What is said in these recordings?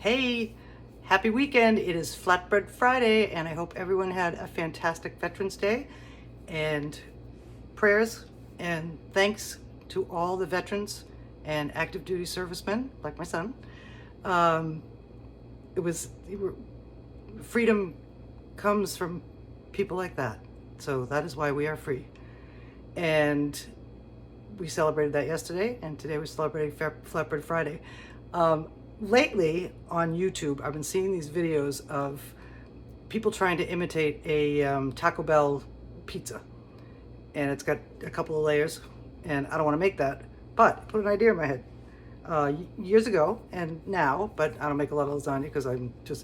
Hey, happy weekend. It is Flatbread Friday, and I hope everyone had a fantastic Veterans Day. And prayers and thanks to all the veterans and active duty servicemen, like my son. Um, freedom comes from people like that. So that is why we are free. And we celebrated that yesterday, and today we're celebrating Flatbread Friday. Lately on YouTube, I've been seeing these videos of people trying to imitate a Taco Bell pizza, and it's got a couple of layers, and I don't want to make that, but I put an idea in my head years ago and now, but I don't make a lot of lasagna because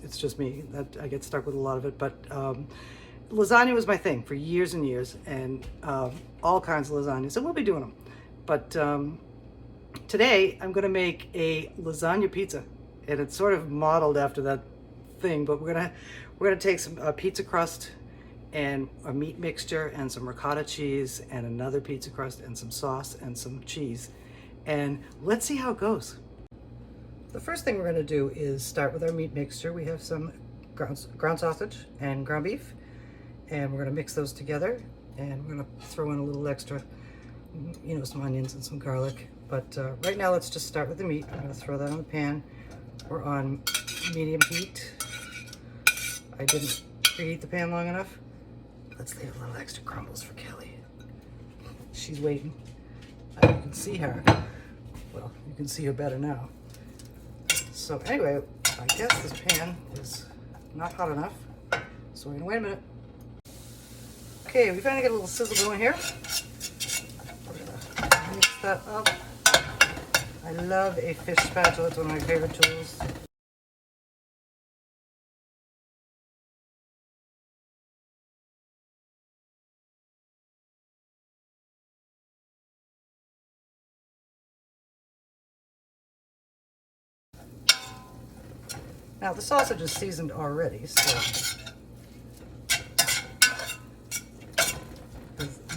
it's just me that I get stuck with a lot of it. But lasagna was my thing for years and years, and all kinds of lasagnas, and we'll be doing them. But today I'm gonna make a lasagna pizza, and it's sort of modeled after that thing, but we're gonna take some pizza crust and a meat mixture and some ricotta cheese and another pizza crust and some sauce and some cheese, and let's see how it goes. The first thing we're gonna do is start with our meat mixture. We have some ground sausage and ground beef, and we're gonna mix those together, and we're gonna throw in a little extra, some onions and some garlic. But right now, let's just start with the meat. I'm gonna throw that on the pan. We're on medium heat. I didn't preheat the pan long enough. Let's leave a little extra crumbles for Kelly. She's waiting. You can see her. Well, you can see her better now. So anyway, I guess this pan is not hot enough. So we're gonna wait a minute. Okay, we finally get a little sizzle going here. We're gonna mix that up. I love a fish spatula, it's one of my favorite tools. Now the sausage is seasoned already, so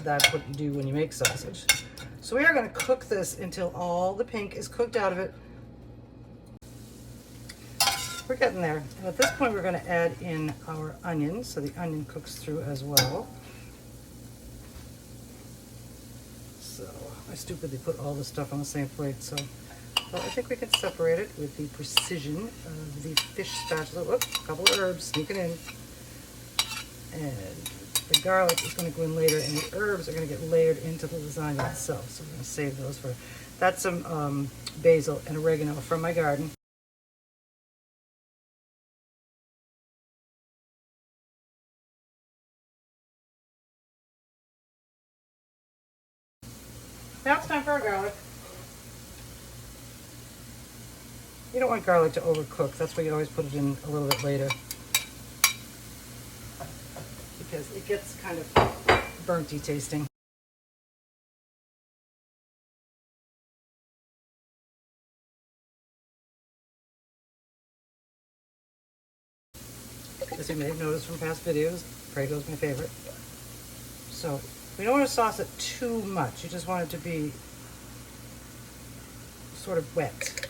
that's what you do when you make sausage. So we are going to cook this until all the pink is cooked out of it. We're getting there. And at this point we're going to add in our onions, so the onion cooks through as well. So I stupidly put all this stuff on the same plate, so I think we can separate it with the precision of the fish spatula. Whoops, a couple of herbs sneaking in. And the garlic is going to go in later, and the herbs are going to get layered into the lasagna itself. So we're going to save those for, that's some basil and oregano from my garden. Now it's time for our garlic. You don't want garlic to overcook. That's why you always put it in a little bit later, because it gets kind of burnty tasting. As you may have noticed from past videos, Prego is my favorite. So we don't want to sauce it too much. You just want it to be sort of wet,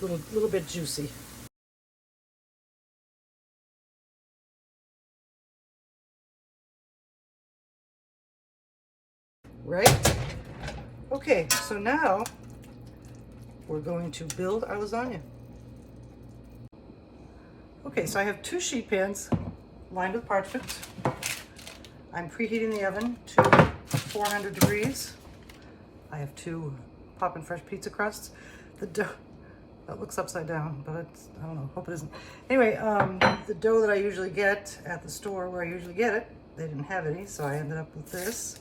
little bit juicy. Right? Okay, so now we're going to build our lasagna. Okay, so I have 2 sheet pans lined with parchment. I'm preheating the oven to 400 degrees. I have 2 poppin' fresh pizza crusts. The dough, that looks upside down, but I don't know, hope it isn't. Anyway, the dough that I usually get at the store where I usually get it, they didn't have any, so I ended up with this.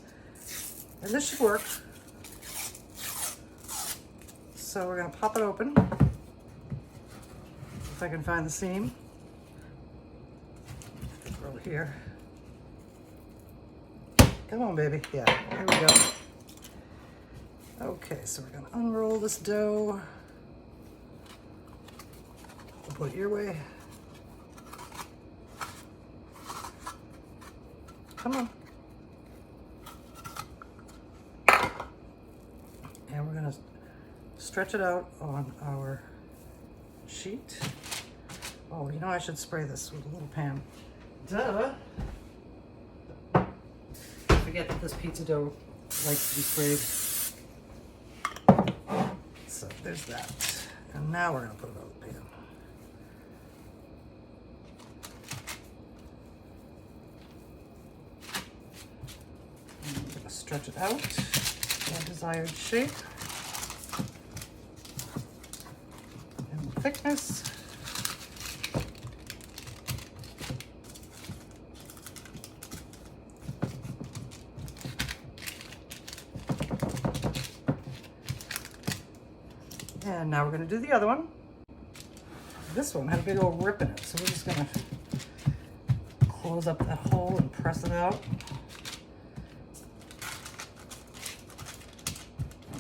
And this should work. So we're gonna pop it open. If I can find the seam. Over here. Come on, baby. Yeah, here we go. Okay, so we're gonna unroll this dough. We'll put it your way. Come on. And we're gonna stretch it out on our sheet. Oh, you know, I should spray this with a little pan. Duh. I forget that this pizza dough likes to be sprayed. So there's that. And now we're gonna put it on the pan. And we're gonna stretch it out to our desired shape and thickness. And now we're going to do the other one. This one had a big old rip in it, so we're just going to close up that hole and press it out.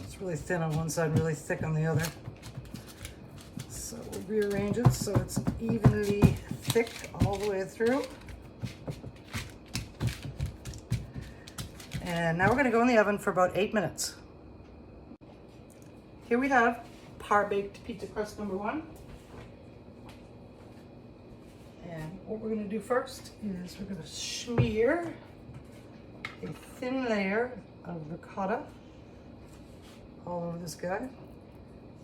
It's really thin on one side, really thick on the other. So we'll rearrange it so it's evenly thick all the way through. And now we're going to go in the oven for about 8 minutes. Here we have par-baked pizza crust number 1. And what we're going to do first is we're going to smear a thin layer of ricotta all over this guy.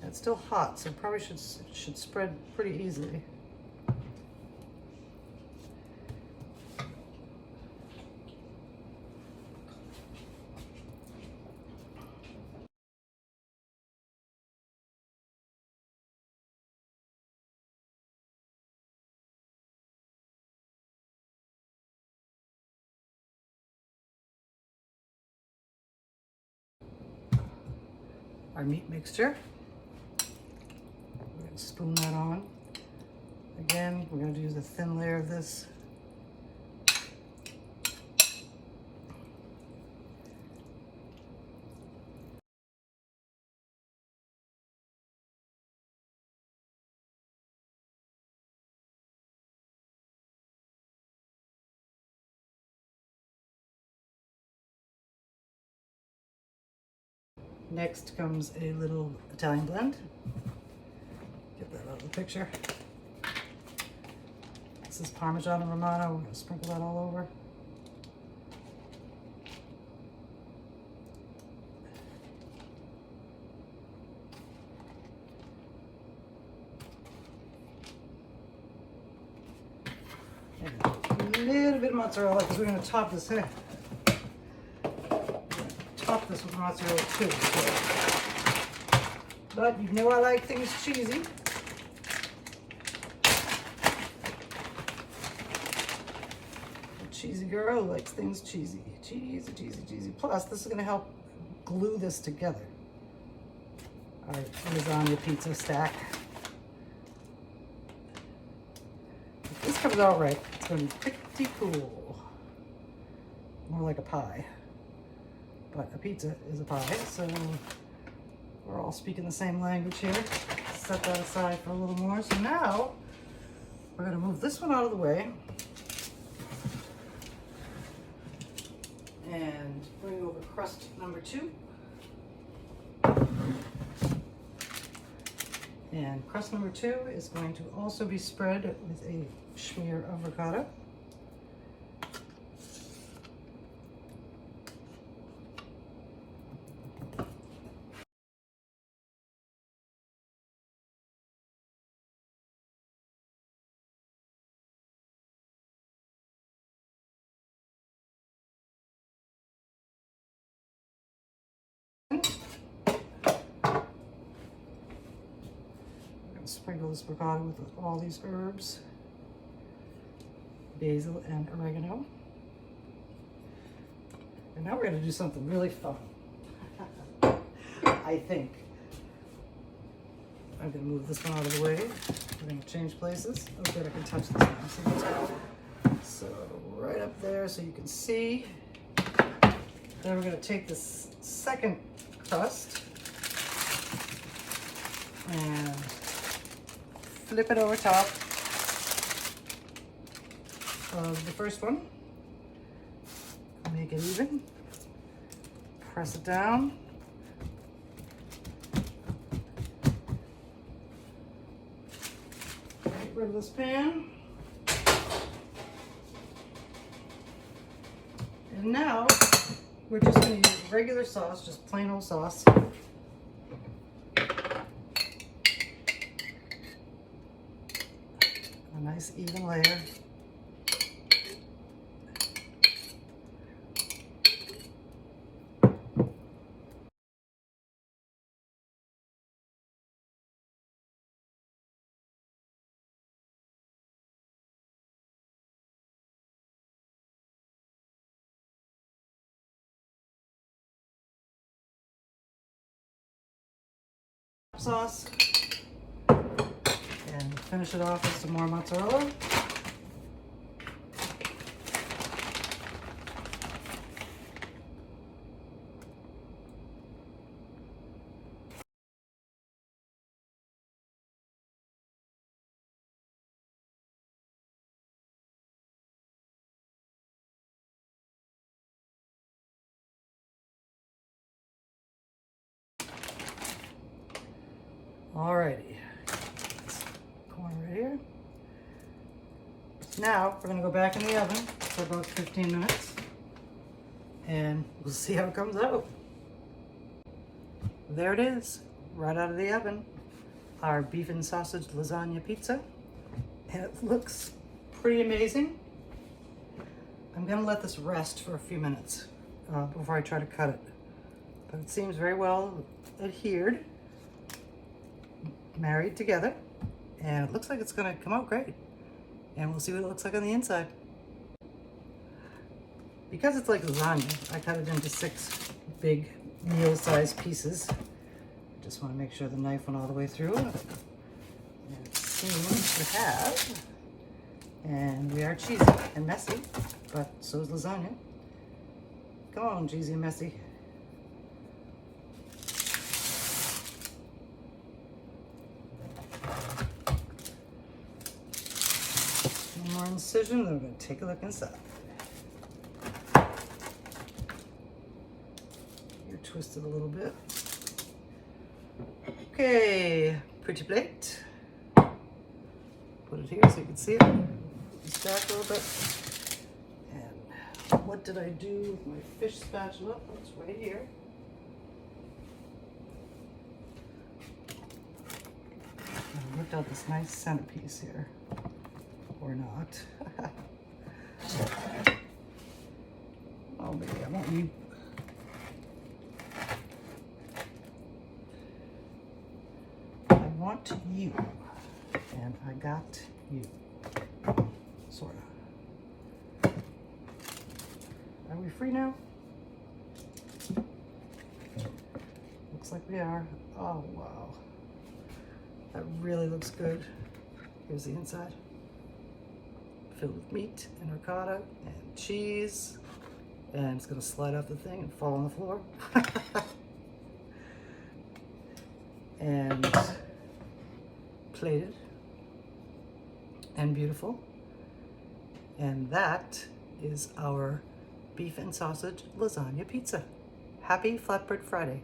It's still hot, so it probably should spread pretty easily. Our meat mixture. We're going to spoon that on. Again, we're going to use a thin layer of this. Next comes a little Italian blend. Get that out of the picture. This is Parmesan and Romano. We're going to sprinkle that all over. And a little bit of mozzarella because we're going to top this here. Top this with mozzarella too. So. But you know I like things cheesy. A cheesy girl likes things cheesy. Cheesy, cheesy, cheesy. Plus, this is going to help glue this together. Our lasagna pizza stack. If this comes out right, it's going to be pretty cool. More like a pie. But a pizza is a pie, so we're all speaking the same language here. Set that aside for a little more. So now we're going to move this one out of the way and bring over crust number 2. And crust number 2 is going to also be spread with a smear of ricotta. Sprinkle this ricotta with all these herbs, basil and oregano. And now we're going to do something really fun. I think. I'm going to move this one out of the way. We're going to change places. Oh, good, I can touch this now. So let's go. So right up there so you can see. Then we're going to take this second crust and flip it over top of the first one. Make it even. Press it down. rid of this pan. And now we're just going to use regular sauce, just plain old sauce. A nice even layer. Sauce. And finish it off with some more mozzarella. Alrighty, corn right here. Now we're going to go back in the oven for about 15 minutes and we'll see how it comes out. There it is, right out of the oven, our beef and sausage lasagna pizza. And it looks pretty amazing. I'm going to let this rest for a few minutes before I try to cut it. But it seems very well adhered, married together, and it looks like it's going to come out great. And we'll see what it looks like on the inside. Because it's like lasagna, I cut it into 6 big meal-sized pieces. Just want to make sure the knife went all the way through. And it seems to have. And we are cheesy and messy, but so is lasagna. Come on, cheesy and messy. One more incision, then we're going to take a look inside. You're twisted a little bit. Okay, pretty plate. Put it here so you can see it. Stack a little bit. And what did I do with my fish spatula? It's right here. I whipped out this nice centerpiece here. Or not. Oh, maybe I won't need. I want you. And I got you. Sort of. Are we free now? Looks like we are. Oh, wow. That really looks good. Here's the inside. Filled with meat and ricotta and cheese. And it's going to slide off the thing and fall on the floor. And plated and beautiful. And that is our beef and sausage lasagna pizza. Happy Flatbread Friday.